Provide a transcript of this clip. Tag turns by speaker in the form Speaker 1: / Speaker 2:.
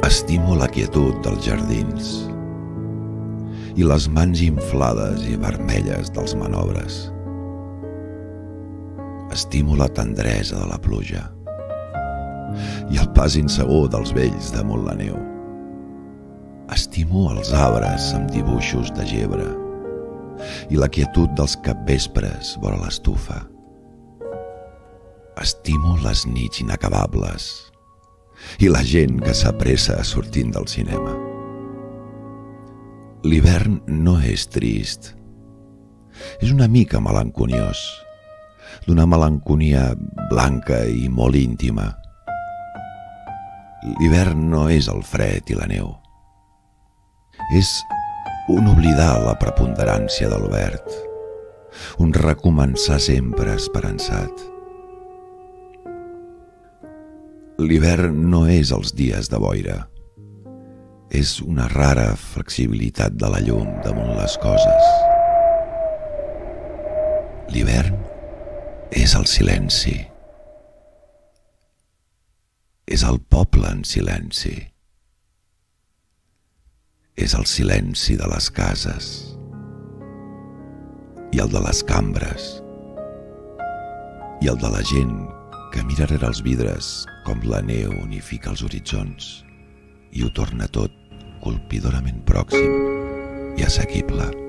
Speaker 1: Estimo la quietud dels jardins i les mans inflades i vermelles dels manobres. Estimo la tendresa de la pluja i el pas insegur dels vells damunt la neu. Estimo els arbres amb dibuixos de gebre i la quietud dels capvespres vora l'estufa. Estimo les nits inacabables i la gent que s'apressa sortint del cinema. L'hivern no és trist. És una mica melanconiós, d'una melanconia blanca i molt íntima. L'hivern no és el fred i la neu. És un oblidar la preponderància de l'obert, un recomençar sempre esperançat. L'hivern no és els dies de boira. És una rara flexibilitat de la llum damunt les coses. L'hivern és el silenci. És el poble en silenci. És el silenci de les cases i el de les cambres i el de la gent que mira rere els vidres com la neu unifica els horitzons i ho torna tot colpidorament pròxim i assequible.